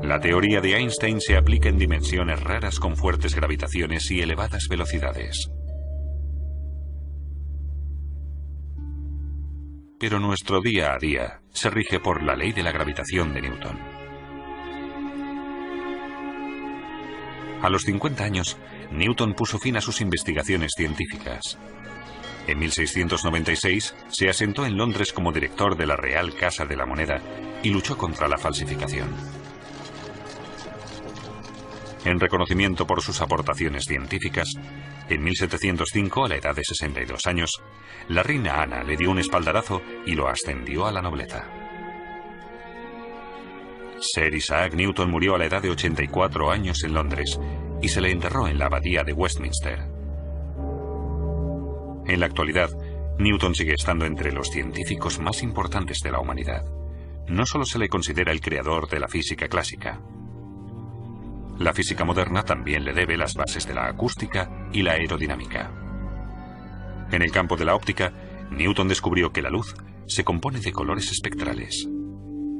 Speaker 1: La teoría de Einstein se aplica en dimensiones raras con fuertes gravitaciones y elevadas velocidades. Pero nuestro día a día se rige por la ley de la gravitación de Newton. A los 50 años, Newton puso fin a sus investigaciones científicas. En 1696 se asentó en Londres como director de la Real Casa de la Moneda y luchó contra la falsificación. En reconocimiento por sus aportaciones científicas, en 1705, a la edad de 62 años, la reina Ana le dio un espaldarazo y lo ascendió a la nobleza. Sir Isaac Newton murió a la edad de 84 años en Londres y se le enterró en la abadía de Westminster. En la actualidad, Newton sigue estando entre los científicos más importantes de la humanidad. No solo se le considera el creador de la física clásica. La física moderna también le debe las bases de la acústica y la aerodinámica. En el campo de la óptica, Newton descubrió que la luz se compone de colores espectrales.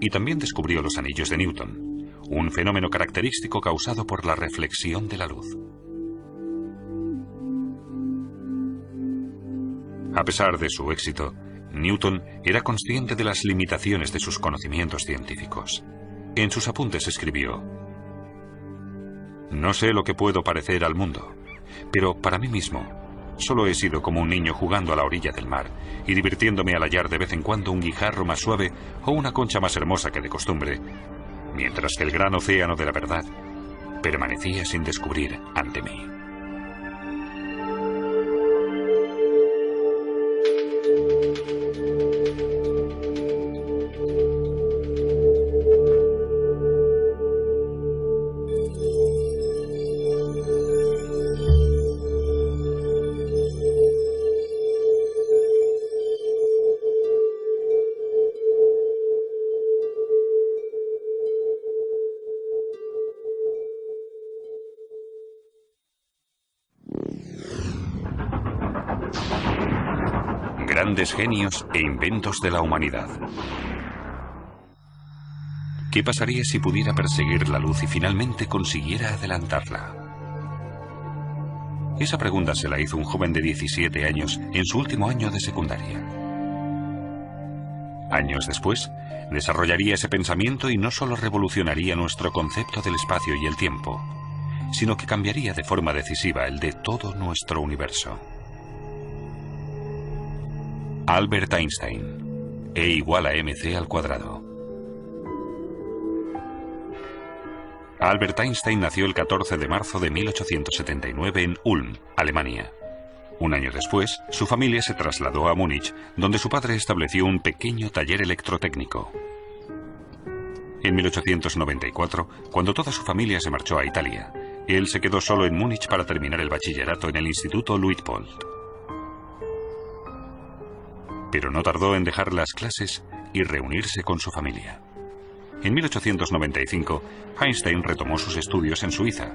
Speaker 1: Y también descubrió los anillos de Newton, un fenómeno característico causado por la reflexión de la luz. A pesar de su éxito, Newton era consciente de las limitaciones de sus conocimientos científicos. En sus apuntes escribió: "No sé lo que puedo parecer al mundo, pero para mí mismo solo he sido como un niño jugando a la orilla del mar y divirtiéndome al hallar de vez en cuando un guijarro más suave o una concha más hermosa que de costumbre, mientras que el gran océano de la verdad permanecía sin descubrir ante mí". Grandes genios e inventos de la humanidad. ¿Qué pasaría si pudiera perseguir la luz y finalmente consiguiera adelantarla? Esa pregunta se la hizo un joven de 17 años en su último año de secundaria. Años después, desarrollaría ese pensamiento y no solo revolucionaría nuestro concepto del espacio y el tiempo, sino que cambiaría de forma decisiva el de todo nuestro universo. Albert Einstein. E igual a mc al cuadrado. Albert Einstein nació el 14 de marzo de 1879 en Ulm, Alemania. Un año después, su familia se trasladó a Múnich, donde su padre estableció un pequeño taller electrotécnico. En 1894, cuando toda su familia se marchó a Italia, él se quedó solo en Múnich para terminar el bachillerato en el Instituto Luitpold. Pero no tardó en dejar las clases y reunirse con su familia. En 1895, Einstein retomó sus estudios en Suiza.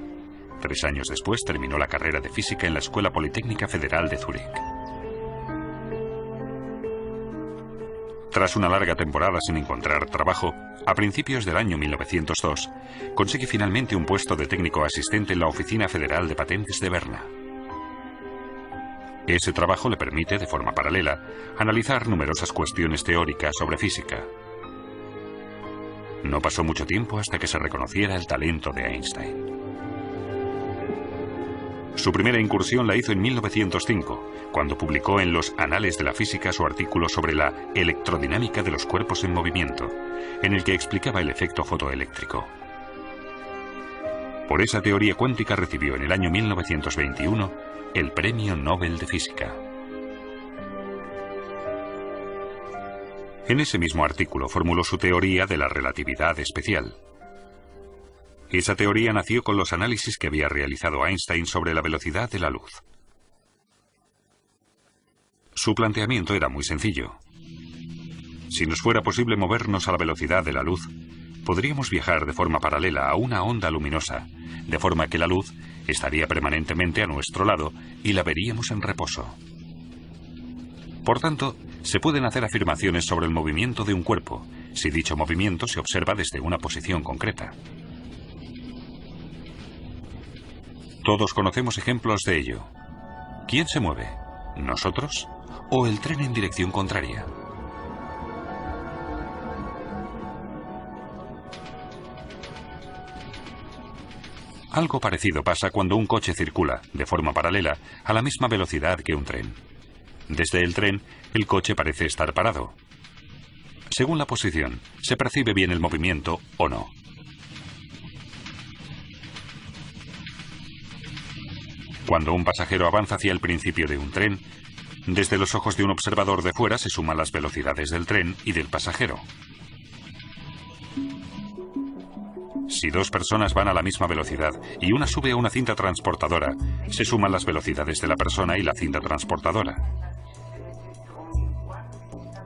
Speaker 1: 3 años después terminó la carrera de física en la Escuela Politécnica Federal de Zúrich. Tras una larga temporada sin encontrar trabajo, a principios del año 1902, consigue finalmente un puesto de técnico asistente en la Oficina Federal de Patentes de Berna. Ese trabajo le permite, de forma paralela, analizar numerosas cuestiones teóricas sobre física. No pasó mucho tiempo hasta que se reconociera el talento de Einstein. Su primera incursión la hizo en 1905, cuando publicó en los Anales de la Física su artículo sobre la electrodinámica de los cuerpos en movimiento, en el que explicaba el efecto fotoeléctrico. Por esa teoría cuántica recibió en el año 1921 el Premio Nobel de Física. En ese mismo artículo formuló su teoría de la relatividad especial. Esa teoría nació con los análisis que había realizado Einstein sobre la velocidad de la luz. Su planteamiento era muy sencillo. Si nos fuera posible movernos a la velocidad de la luz, podríamos viajar de forma paralela a una onda luminosa, de forma que la luz estaría permanentemente a nuestro lado y la veríamos en reposo. Por tanto, se pueden hacer afirmaciones sobre el movimiento de un cuerpo, si dicho movimiento se observa desde una posición concreta. Todos conocemos ejemplos de ello. ¿Quién se mueve? ¿Nosotros? ¿O el tren en dirección contraria? Algo parecido pasa cuando un coche circula, de forma paralela, a la misma velocidad que un tren. Desde el tren, el coche parece estar parado. Según la posición, se percibe bien el movimiento o no. Cuando un pasajero avanza hacia el principio de un tren, desde los ojos de un observador de fuera se suman las velocidades del tren y del pasajero. Si dos personas van a la misma velocidad y una sube a una cinta transportadora, se suman las velocidades de la persona y la cinta transportadora.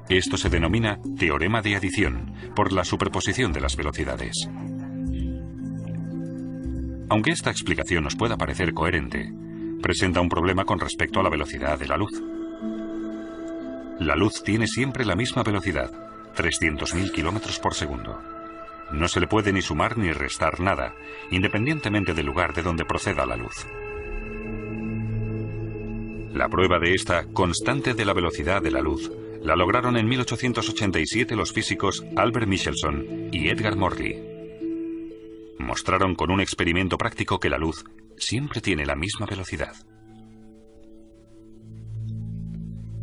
Speaker 1: Esto se denomina teorema de adición, por la superposición de las velocidades. Aunque esta explicación nos pueda parecer coherente, presenta un problema con respecto a la velocidad de la luz. La luz tiene siempre la misma velocidad, 300.000 kilómetros por segundo. No se le puede ni sumar ni restar nada, independientemente del lugar de donde proceda la luz. La prueba de esta constante de la velocidad de la luz la lograron en 1887 los físicos Albert Michelson y Edgar Morley. Mostraron con un experimento práctico que la luz siempre tiene la misma velocidad.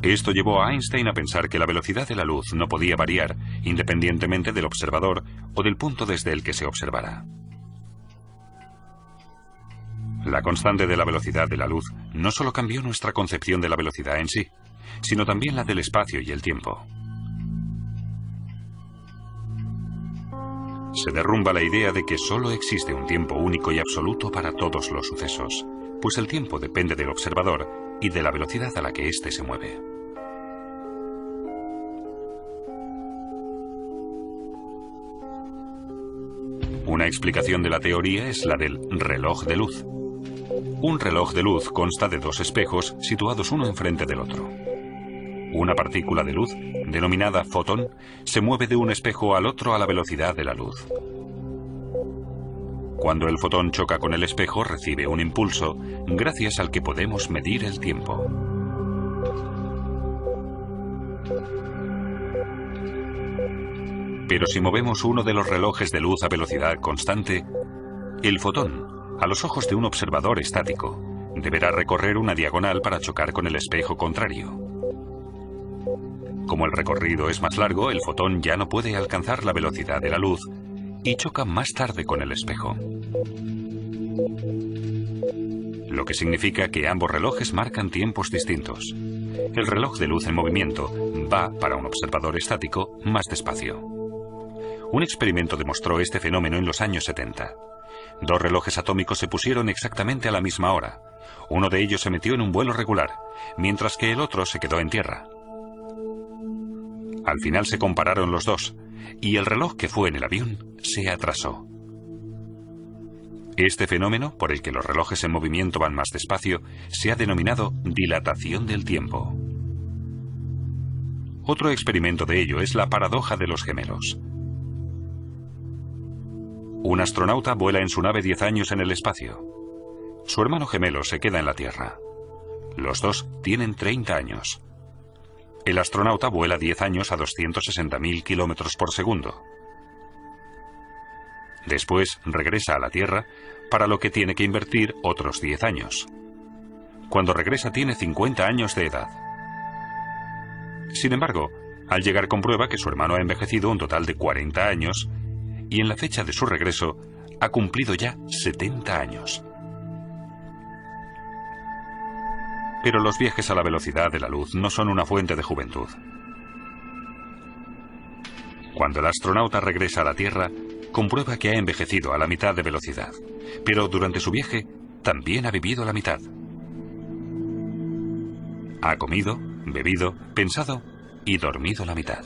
Speaker 1: Esto llevó a Einstein a pensar que la velocidad de la luz no podía variar independientemente del observador o del punto desde el que se observara. La constante de la velocidad de la luz no solo cambió nuestra concepción de la velocidad en sí, sino también la del espacio y el tiempo. Se derrumba la idea de que solo existe un tiempo único y absoluto para todos los sucesos, pues el tiempo depende del observador y de la velocidad a la que éste se mueve. Una explicación de la teoría es la del reloj de luz. Un reloj de luz consta de dos espejos situados uno enfrente del otro. Una partícula de luz, denominada fotón, se mueve de un espejo al otro a la velocidad de la luz. Cuando el fotón choca con el espejo, recibe un impulso, gracias al que podemos medir el tiempo. Pero si movemos uno de los relojes de luz a velocidad constante, el fotón, a los ojos de un observador estático, deberá recorrer una diagonal para chocar con el espejo contrario. Como el recorrido es más largo, el fotón ya no puede alcanzar la velocidad de la luz y choca más tarde con el espejo. Lo que significa que ambos relojes marcan tiempos distintos. El reloj de luz en movimiento va, para un observador estático, más despacio. Un experimento demostró este fenómeno en los años 70. Dos relojes atómicos se pusieron exactamente a la misma hora. Uno de ellos se metió en un vuelo regular, mientras que el otro se quedó en tierra. Al final se compararon los dos, y el reloj que fue en el avión se atrasó. Este fenómeno, por el que los relojes en movimiento van más despacio, se ha denominado dilatación del tiempo. Otro experimento de ello es la paradoja de los gemelos. Un astronauta vuela en su nave 10 años en el espacio. Su hermano gemelo se queda en la Tierra. Los dos tienen 30 años. El astronauta vuela 10 años a 260.000 kilómetros por segundo. Después regresa a la Tierra, para lo que tiene que invertir otros 10 años. Cuando regresa tiene 50 años de edad. Sin embargo, al llegar comprueba que su hermano ha envejecido un total de 40 años y en la fecha de su regreso ha cumplido ya 70 años. Pero los viajes a la velocidad de la luz no son una fuente de juventud. Cuando el astronauta regresa a la Tierra, comprueba que ha envejecido a la mitad de velocidad, pero durante su viaje también ha vivido la mitad. Ha comido, bebido, pensado y dormido la mitad.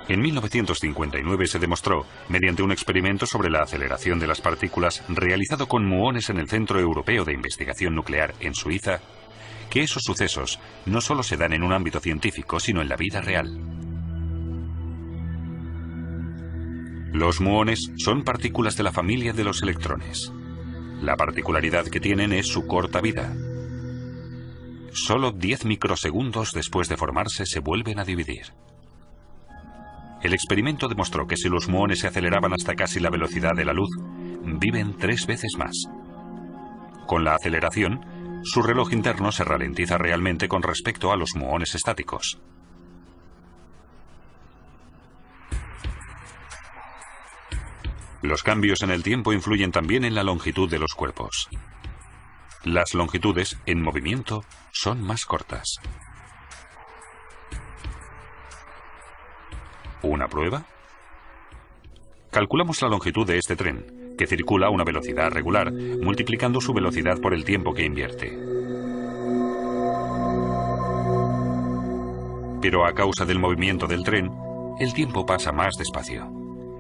Speaker 1: En 1959 se demostró, mediante un experimento sobre la aceleración de las partículas realizado con muones en el Centro Europeo de Investigación Nuclear en Suiza, que esos sucesos no solo se dan en un ámbito científico, sino en la vida real. Los muones son partículas de la familia de los electrones. La particularidad que tienen es su corta vida. Solo 10 microsegundos después de formarse se vuelven a dividir. El experimento demostró que si los muones se aceleraban hasta casi la velocidad de la luz, viven 3 veces más. Con la aceleración, su reloj interno se ralentiza realmente con respecto a los muones estáticos. Los cambios en el tiempo influyen también en la longitud de los cuerpos. Las longitudes, en movimiento, son más cortas. ¿Una prueba? Calculamos la longitud de este tren, que circula a una velocidad regular, multiplicando su velocidad por el tiempo que invierte. Pero a causa del movimiento del tren, el tiempo pasa más despacio.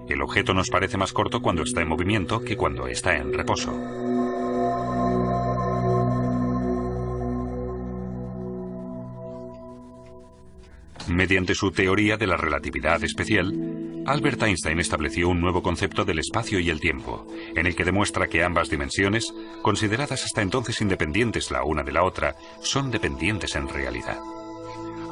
Speaker 1: El objeto nos parece más corto cuando está en movimiento que cuando está en reposo. Mediante su teoría de la relatividad especial, Albert Einstein estableció un nuevo concepto del espacio y el tiempo, en el que demuestra que ambas dimensiones, consideradas hasta entonces independientes la una de la otra, son dependientes en realidad.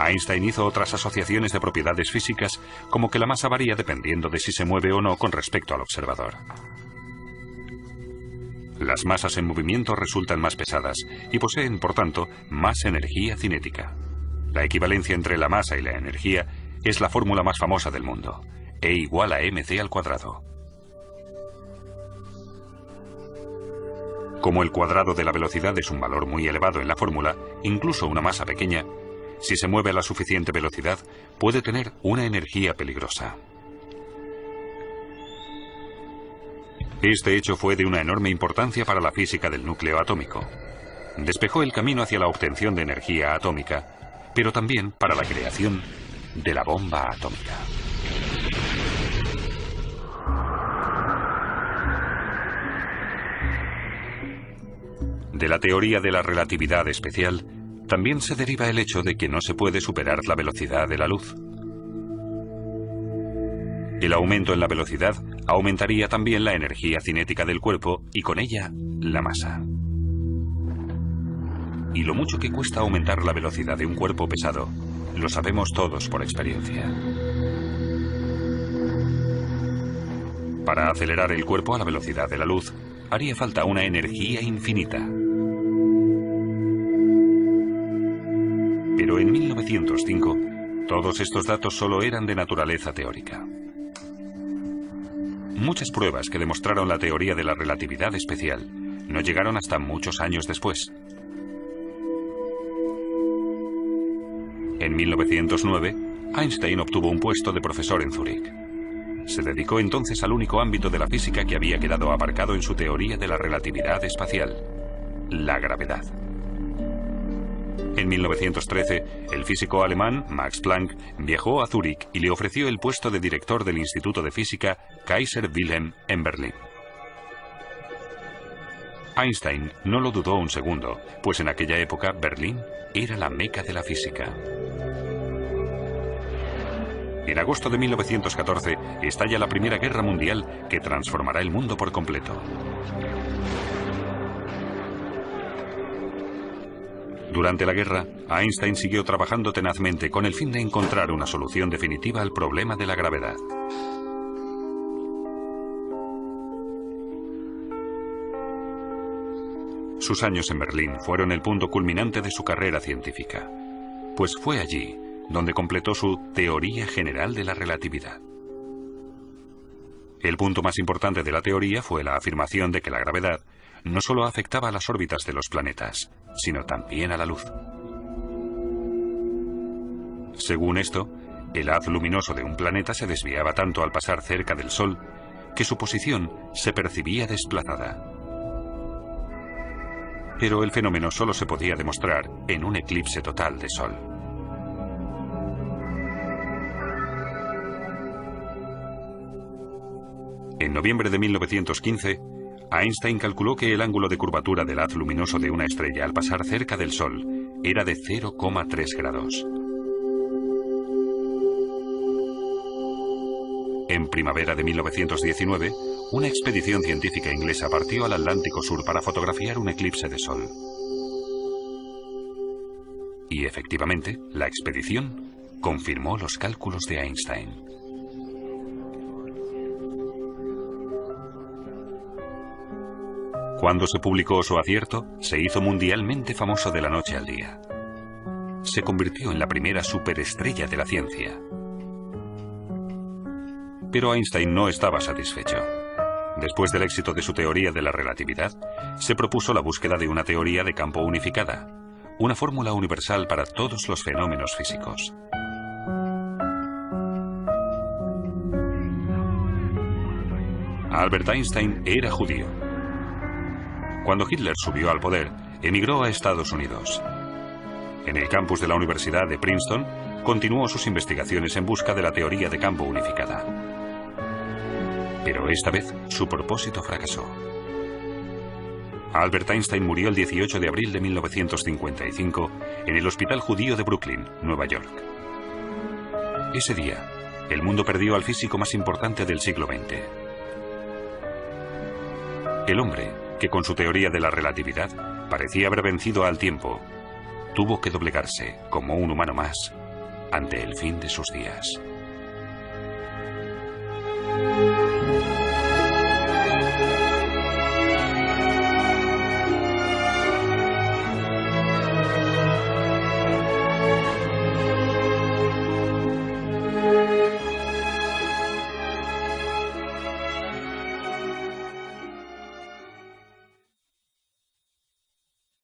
Speaker 1: Einstein hizo otras asociaciones de propiedades físicas, como que la masa varía dependiendo de si se mueve o no con respecto al observador. Las masas en movimiento resultan más pesadas y poseen, por tanto, más energía cinética. La equivalencia entre la masa y la energía es la fórmula más famosa del mundo, E igual a mc². Como el cuadrado de la velocidad es un valor muy elevado en la fórmula, incluso una masa pequeña, si se mueve a la suficiente velocidad, puede tener una energía peligrosa. Este hecho fue de una enorme importancia para la física del núcleo atómico. Despejó el camino hacia la obtención de energía atómica, pero también para la creación de la bomba atómica. De la teoría de la relatividad especial, también se deriva el hecho de que no se puede superar la velocidad de la luz. El aumento en la velocidad aumentaría también la energía cinética del cuerpo y con ella la masa. Y lo mucho que cuesta aumentar la velocidad de un cuerpo pesado, lo sabemos todos por experiencia. Para acelerar el cuerpo a la velocidad de la luz, haría falta una energía infinita. Pero en 1905, todos estos datos solo eran de naturaleza teórica. Muchas pruebas que demostraron la teoría de la relatividad especial no llegaron hasta muchos años después. En 1909, Einstein obtuvo un puesto de profesor en Zúrich. Se dedicó entonces al único ámbito de la física que había quedado aparcado en su teoría de la relatividad espacial, la gravedad. En 1913, el físico alemán Max Planck viajó a Zúrich y le ofreció el puesto de director del Instituto de Física Kaiser Wilhelm en Berlín. Einstein no lo dudó un segundo, pues en aquella época Berlín era la meca de la física. En agosto de 1914 estalla la Primera Guerra Mundial que transformará el mundo por completo. Durante la guerra, Einstein siguió trabajando tenazmente con el fin de encontrar una solución definitiva al problema de la gravedad. Sus años en Berlín fueron el punto culminante de su carrera científica, pues fue allí donde completó su teoría general de la relatividad. El punto más importante de la teoría fue la afirmación de que la gravedad no solo afectaba a las órbitas de los planetas, sino también a la luz. Según esto, el haz luminoso de un planeta se desviaba tanto al pasar cerca del Sol que su posición se percibía desplazada. Pero el fenómeno solo se podía demostrar en un eclipse total de Sol. En noviembre de 1915, Einstein calculó que el ángulo de curvatura del haz luminoso de una estrella al pasar cerca del Sol era de 0,3 grados. En primavera de 1919, una expedición científica inglesa partió al Atlántico Sur para fotografiar un eclipse de Sol. Y efectivamente, la expedición confirmó los cálculos de Einstein. Cuando se publicó su acierto, se hizo mundialmente famoso de la noche al día. Se convirtió en la primera superestrella de la ciencia. Pero Einstein no estaba satisfecho. Después del éxito de su teoría de la relatividad, se propuso la búsqueda de una teoría de campo unificada, una fórmula universal para todos los fenómenos físicos. Albert Einstein era judío. Cuando Hitler subió al poder, emigró a Estados Unidos. En el campus de la Universidad de Princeton, continuó sus investigaciones en busca de la teoría de campo unificada. Pero esta vez, su propósito fracasó. Albert Einstein murió el 18 de abril de 1955 en el Hospital Judío de Brooklyn, Nueva York. Ese día, el mundo perdió al físico más importante del siglo XX. El hombre, que con su teoría de la relatividad parecía haber vencido al tiempo, tuvo que doblegarse como un humano más ante el fin de sus días.